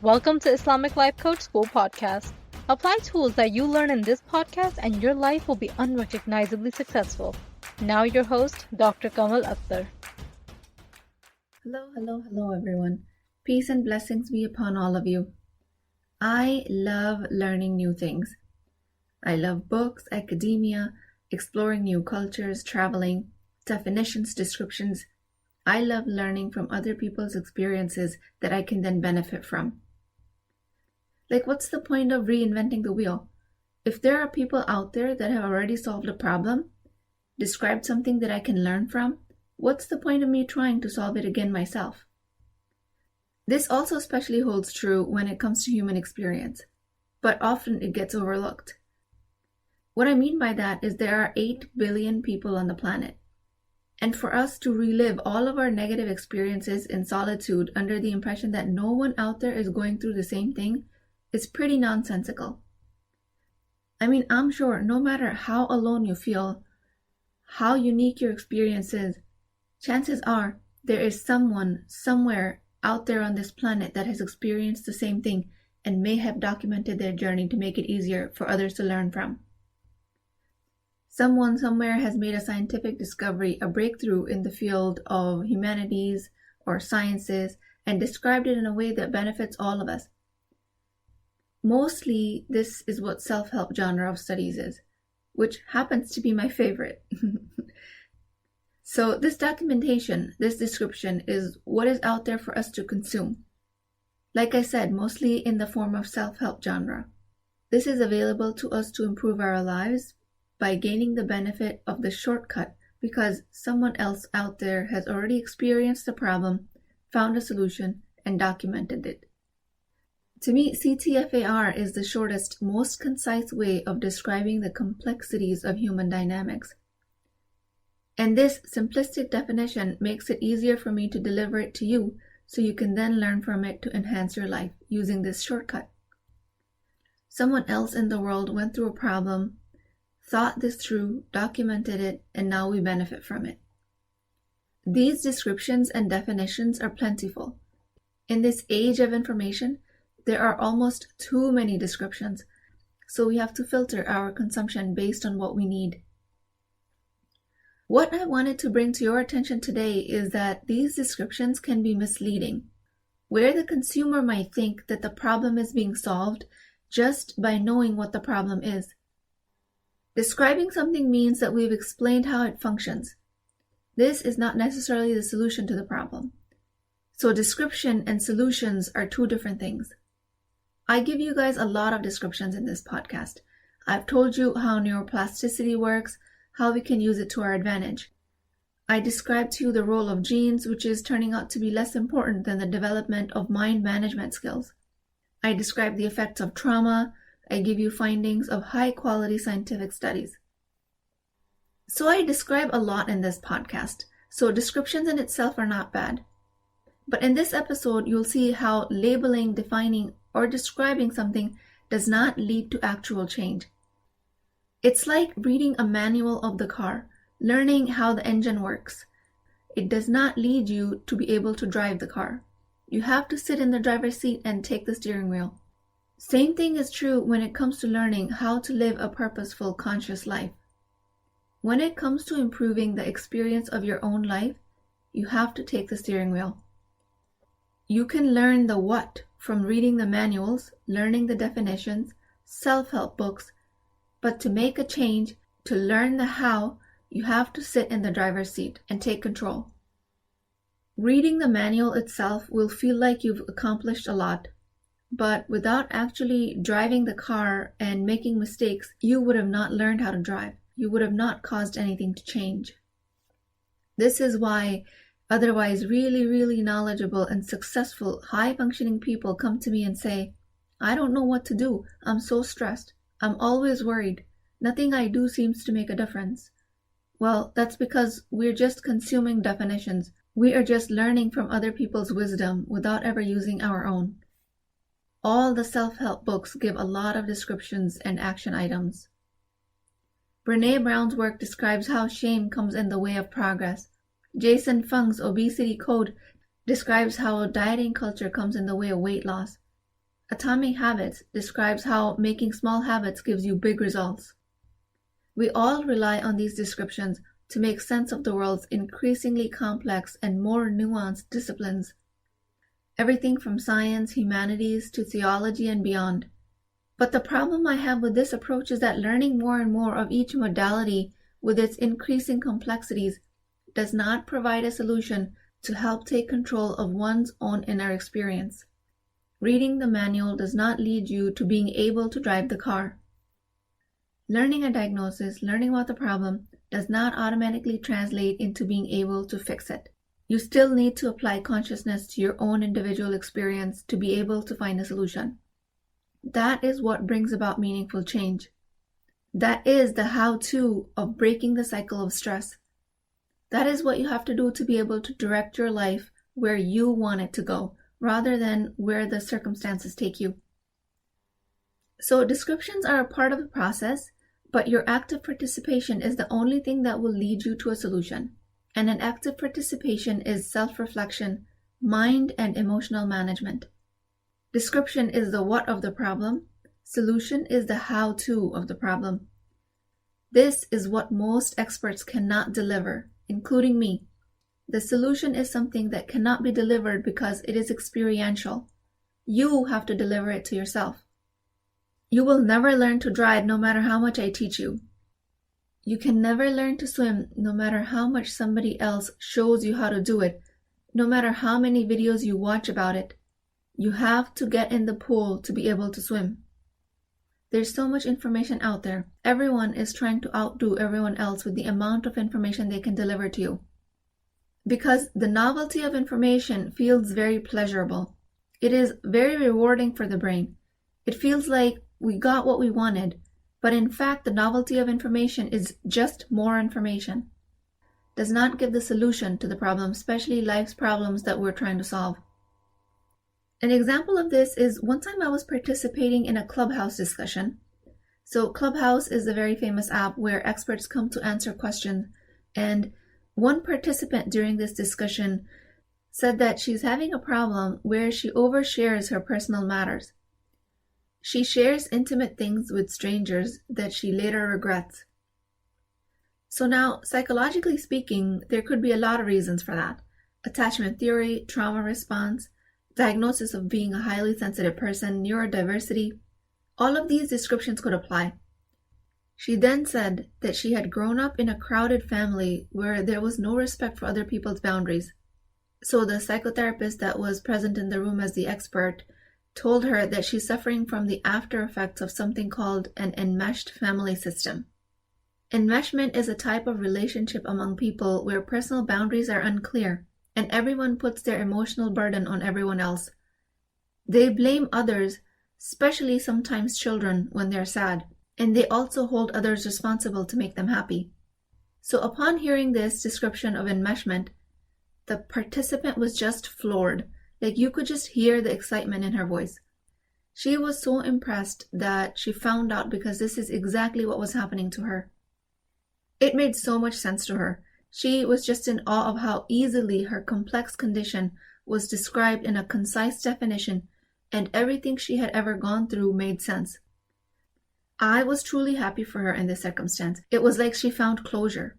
Welcome to Islamic Life Coach School Podcast. Apply tools that you learn in this podcast and your life will be unrecognizably successful. Now your host, Dr. Kamal Akhtar. Hello everyone. Peace and blessings be upon all of you. I love learning new things. I love books, academia, exploring new cultures, traveling, definitions, descriptions. I love learning from other people's experiences that I can then benefit from. Like, what's the point of reinventing the wheel? If there are people out there that have already solved a problem, described something that I can learn from, what's the point of me trying to solve it again myself? This also especially holds true when it comes to human experience, but often it gets overlooked. What I mean by that is there are 8 billion people on the planet. And for us to relive all of our negative experiences in solitude under the impression that no one out there is going through the same thing is pretty nonsensical. I mean, I'm sure no matter how alone you feel, how unique your experience is, chances are there is someone somewhere out there on this planet that has experienced the same thing and may have documented their journey to make it easier for others to learn from. Someone somewhere has made a scientific discovery, a breakthrough in the field of humanities or sciences, and described it in a way that benefits all of us. Mostly, this is what self-help genre of studies is, which happens to be my favorite. So this documentation, this description is what is out there for us to consume. Like I said, mostly in the form of self-help genre. This is available to us to improve our lives by gaining the benefit of the shortcut because someone else out there has already experienced the problem, found a solution, and documented it. To me, CTFAR is the shortest, most concise way of describing the complexities of human dynamics. And this simplistic definition makes it easier for me to deliver it to you so you can then learn from it to enhance your life using this shortcut. Someone else in the world went through a problem, thought this through, documented it, and now we benefit from it. These descriptions and definitions are plentiful. In this age of information, there are almost too many descriptions, so we have to filter our consumption based on what we need. What I wanted to bring to your attention today is that these descriptions can be misleading, where the consumer might think that the problem is being solved just by knowing what the problem is. Describing something means that we've explained how it functions. This is not necessarily the solution to the problem. So description and solutions are two different things. I give you guys a lot of descriptions in this podcast. I've told you how neuroplasticity works, how we can use it to our advantage. I described to you the role of genes, which is turning out to be less important than the development of mind management skills. I described the effects of trauma. I give you findings of high-quality scientific studies. So I describe a lot in this podcast, so descriptions in itself are not bad. But in this episode, you'll see how labeling, defining, or describing something does not lead to actual change. It's like reading a manual of the car, learning how the engine works. It does not lead you to be able to drive the car. You have to sit in the driver's seat and take the steering wheel. Same thing is true when it comes to learning how to live a purposeful, conscious life. When it comes to improving the experience of your own life, you have to take the steering wheel. You can learn the what from reading the manuals, learning the definitions, self-help books, but to make a change, to learn the how, you have to sit in the driver's seat and take control. Reading the manual itself will feel like you've accomplished a lot, but without actually driving the car and making mistakes, you would have not learned how to drive. You would have not caused anything to change. This is why otherwise really knowledgeable and successful, high-functioning people come to me and say, I don't know what to do. I'm so stressed. I'm always worried. Nothing I do seems to make a difference. Well, that's because we're just consuming definitions. We are just learning from other people's wisdom without ever using our own. All the self-help books give a lot of descriptions and action items. Brené Brown's work describes how shame comes in the way of progress. Jason Fung's Obesity Code describes how a dieting culture comes in the way of weight loss. Atomic Habits describes how making small habits gives you big results. We all rely on these descriptions to make sense of the world's increasingly complex and more nuanced disciplines. Everything from science, humanities, to theology and beyond. But the problem I have with this approach is that learning more and more of each modality with its increasing complexities does not provide a solution to help take control of one's own inner experience. Reading the manual does not lead you to being able to drive the car. Learning a diagnosis, learning about the problem, does not automatically translate into being able to fix it. You still need to apply consciousness to your own individual experience to be able to find a solution. That is what brings about meaningful change. That is the how-to of breaking the cycle of stress. That is what you have to do to be able to direct your life where you want it to go, rather than where the circumstances take you. So descriptions are a part of the process, but your active participation is the only thing that will lead you to a solution. And an active participation is self-reflection, mind and emotional management. Description is the what of the problem. Solution is the how-to of the problem. This is what most experts cannot deliver, including me. The solution is something that cannot be delivered because it is experiential. You have to deliver it to yourself. You will never learn to drive no matter how much I teach you. You can never learn to swim no matter how much somebody else shows you how to do it, no matter how many videos you watch about it. You have to get in the pool to be able to swim. There's so much information out there. Everyone is trying to outdo everyone else with the amount of information they can deliver to you. Because the novelty of information feels very pleasurable. It is very rewarding for the brain. It feels like we got what we wanted, but in fact the novelty of information is just more information. Does not give the solution to the problem, especially life's problems that we're trying to solve. An example of this is one time I was participating in a Clubhouse discussion. So Clubhouse is a very famous app where experts come to answer questions, and one participant during this discussion said that she's having a problem where she overshares her personal matters. She shares intimate things with strangers that she later regrets. So now, psychologically speaking, there could be a lot of reasons for that. Attachment theory, trauma response, diagnosis of being a highly sensitive person, neurodiversity. All of these descriptions could apply. She then said that she had grown up in a crowded family where there was no respect for other people's boundaries. So the psychotherapist that was present in the room as the expert told her that she's suffering from the after effects of something called an enmeshed family system. Enmeshment is a type of relationship among people where personal boundaries are unclear, and everyone puts their emotional burden on everyone else. They blame others, especially sometimes children, when they're sad, and they also hold others responsible to make them happy. So upon hearing this description of enmeshment, the participant was just floored. Like you could just hear the excitement in her voice. She was so impressed that she found out because this is exactly what was happening to her. It made so much sense to her. She was just in awe of how easily her complex condition was described in a concise definition, and everything she had ever gone through made sense. I was truly happy for her in this circumstance. It was like she found closure.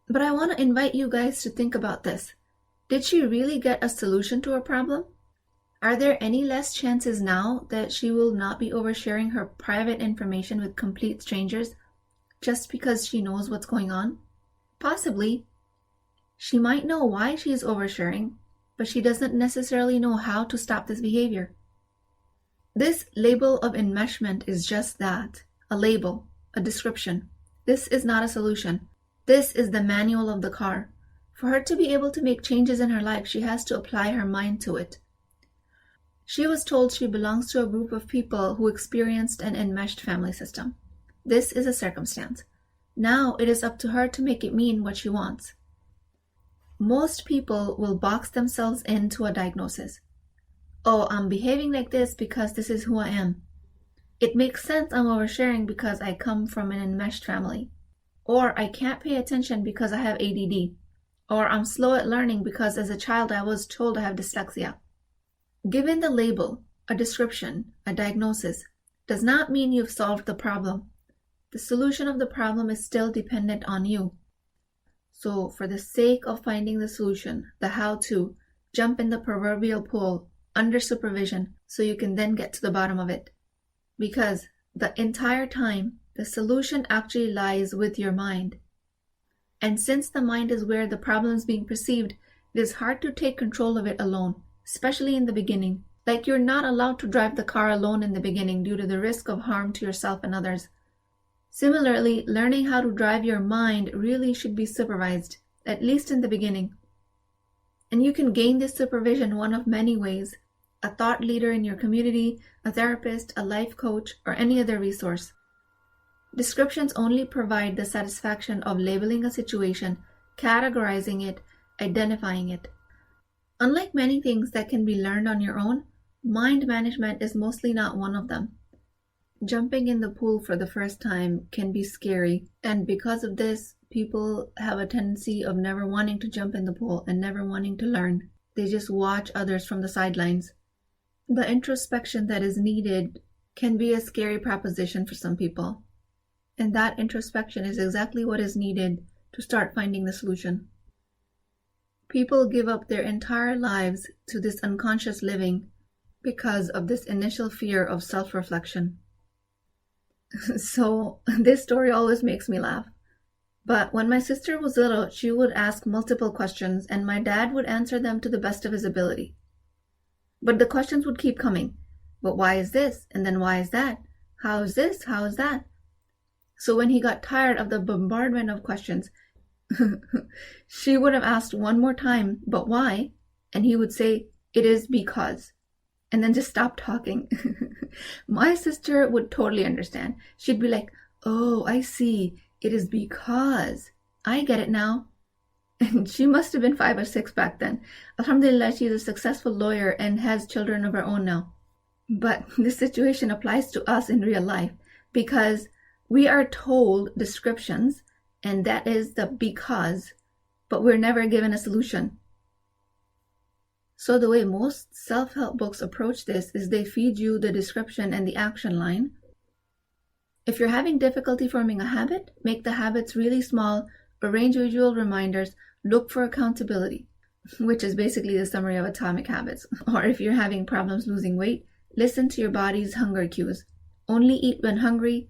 But I want to invite you guys to think about this. Did she really get a solution to her problem? Are there any less chances now that she will not be oversharing her private information with complete strangers just because she knows what's going on? Possibly. She might know why she is oversharing, but she doesn't necessarily know how to stop this behavior. This label of enmeshment is just that, a label, a description. This is not a solution. This is the manual of the car. For her to be able to make changes in her life, she has to apply her mind to it. She was told she belongs to a group of people who experienced an enmeshed family system. This is a circumstance. Now it is up to her to make it mean what she wants. Most people will box themselves into a diagnosis. Oh, I'm behaving like this because this is who I am. It makes sense I'm oversharing because I come from an enmeshed family. Or I can't pay attention because I have ADD. Or I'm slow at learning because as a child I was told I have dyslexia. Given the label, a description, a diagnosis, does not mean you've solved the problem. The solution of the problem is still dependent on you. So, for the sake of finding the solution, the how-to, jump in the proverbial pool under supervision so you can then get to the bottom of it. Because the entire time, the solution actually lies with your mind. And since the mind is where the problem is being perceived, it is hard to take control of it alone, especially in the beginning. Like you're not allowed to drive the car alone in the beginning due to the risk of harm to yourself and others. Similarly, learning how to drive your mind really should be supervised, at least in the beginning. And you can gain this supervision one of many ways: a thought leader in your community, a therapist, a life coach, or any other resource. Descriptions only provide the satisfaction of labeling a situation, categorizing it, identifying it. Unlike many things that can be learned on your own, mind management is mostly not one of them. Jumping in the pool for the first time can be scary, and because of this, people have a tendency of never wanting to jump in the pool and never wanting to learn. They just watch others from the sidelines. The introspection that is needed can be a scary proposition for some people, and that introspection is exactly what is needed to start finding the solution. People give up their entire lives to this unconscious living because of this initial fear of self-reflection. So this story always makes me laugh. But when my sister was little, she would ask multiple questions and my dad would answer them to the best of his ability. But the questions would keep coming. But why is this? And then why is that? How is this? How is that? So when he got tired of the bombardment of questions, she would have asked one more time, but why? And he would say, it is because. And then just stop talking. My sister would totally understand. She'd be like, oh, I see. It is because. I get it now. And she must have been 5 or 6 back then. Alhamdulillah, she's a successful lawyer and has children of her own now. But this situation applies to us in real life because we are told descriptions, and that is the because, but we're never given a solution. So the way most self-help books approach this is they feed you the description and the action line. If you're having difficulty forming a habit, make the habits really small, arrange visual reminders, look for accountability, which is basically the summary of Atomic Habits. Or if you're having problems losing weight, listen to your body's hunger cues. Only eat when hungry,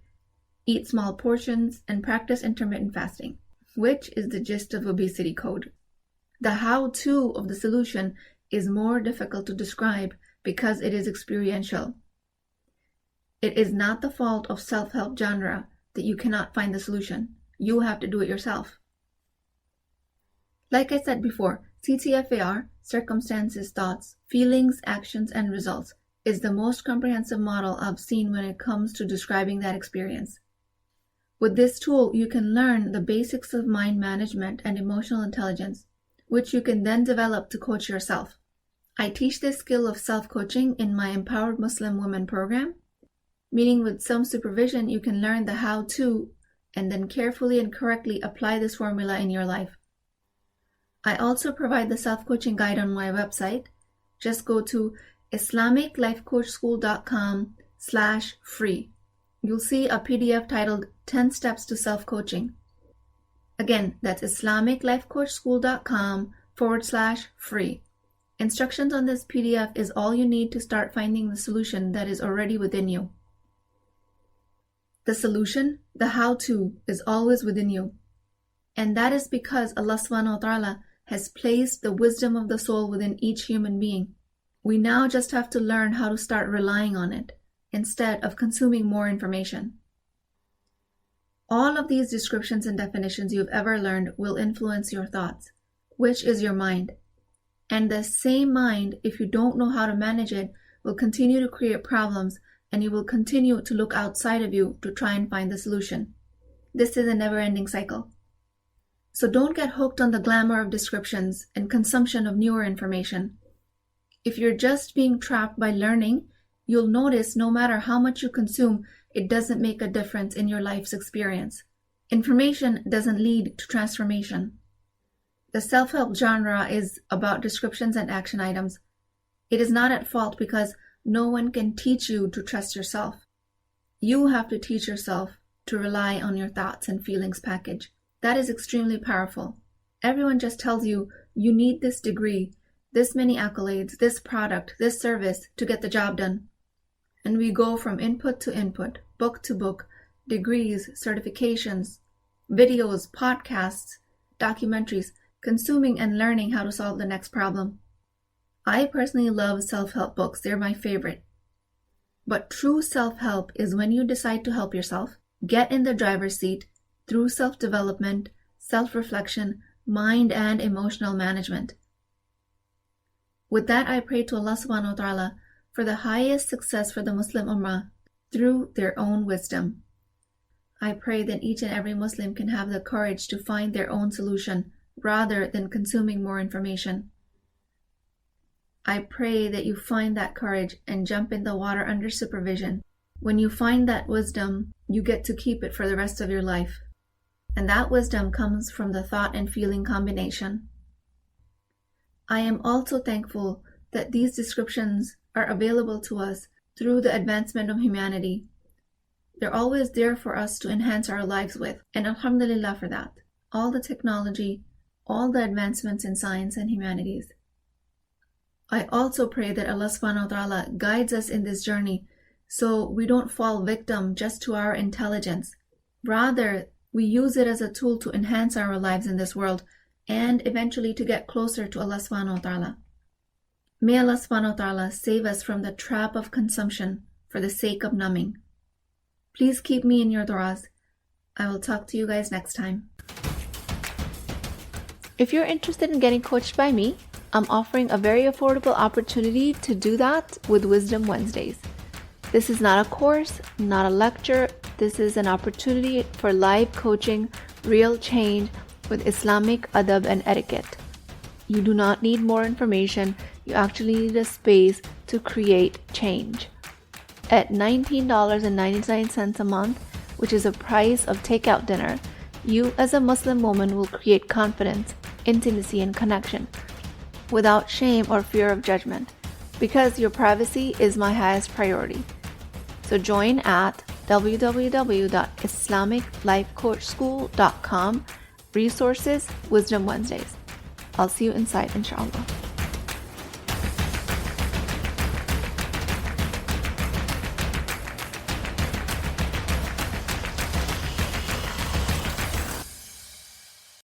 eat small portions, and practice intermittent fasting, which is the gist of obesity code. The how-to of the solution is more difficult to describe because it is experiential. It is not the fault of self-help genre that you cannot find the solution. You have to do it yourself. Like I said before, CTFAR, circumstances, thoughts, feelings, actions, and results, is the most comprehensive model I've seen when it comes to describing that experience. With this tool, you can learn the basics of mind management and emotional intelligence, which you can then develop to coach yourself. I teach this skill of self-coaching in my Empowered Muslim Women program, meaning with some supervision you can learn the how-to and then carefully and correctly apply this formula in your life. I also provide the self-coaching guide on my website. Just go to islamiclifecoachschool.com/free. You'll see a PDF titled 10 Steps to Self-Coaching. Again, that's islamiclifecoachschool.com/free. Instructions on this PDF is all you need to start finding the solution that is already within you. The solution, the how-to, is always within you. And that is because Allah subhanahu wa ta'ala has placed the wisdom of the soul within each human being. We now just have to learn how to start relying on it instead of consuming more information. All of these descriptions and definitions you've ever learned will influence your thoughts, which is your mind. And the same mind, if you don't know how to manage it, will continue to create problems, and you will continue to look outside of you to try and find the solution. This is a never-ending cycle. So don't get hooked on the glamour of descriptions and consumption of newer information. If you're just being trapped by learning, you'll notice no matter how much you consume, it doesn't make a difference in your life's experience. Information doesn't lead to transformation. The self-help genre is about descriptions and action items. It is not at fault because no one can teach you to trust yourself. You have to teach yourself to rely on your thoughts and feelings package. That is extremely powerful. Everyone just tells you, you need this degree, this many accolades, this product, this service to get the job done. And we go from input to input, book to book, degrees, certifications, videos, podcasts, documentaries, consuming and learning how to solve the next problem. I personally love self-help books. They're my favorite. But true self-help is when you decide to help yourself, get in the driver's seat through self-development, self-reflection, mind and emotional management. With that, I pray to Allah subhanahu wa ta'ala for the highest success for the Muslim Ummah through their own wisdom. I pray that each and every Muslim can have the courage to find their own solution rather than consuming more information. I pray that you find that courage and jump in the water under supervision. When you find that wisdom, you get to keep it for the rest of your life. And that wisdom comes from the thought and feeling combination. I am also thankful that these descriptions are available to us through the advancement of humanity. They're always there for us to enhance our lives with, and alhamdulillah for that. All the technology, all the advancements in science and humanities. I also pray that Allah subhanahu wa ta'ala guides us in this journey so we don't fall victim just to our intelligence. Rather, we use it as a tool to enhance our lives in this world and eventually to get closer to Allah subhanahu wa ta'ala. May Allah subhanahu wa ta'ala save us from the trap of consumption for the sake of numbing. Please keep me in your du'as. I will talk to you guys next time. If you're interested in getting coached by me, I'm offering a very affordable opportunity to do that with Wisdom Wednesdays. This is not a course, not a lecture. This is an opportunity for live coaching, real change with Islamic adab and etiquette. You do not need more information. You actually need a space to create change. At $19.99 a month, which is the price of takeout dinner, you as a Muslim woman will create confidence, intimacy, and connection without shame or fear of judgment, because your privacy is my highest priority. So join at www.islamiclifecoachschool.com, resources, Wisdom Wednesdays. I'll see you inside, inshallah.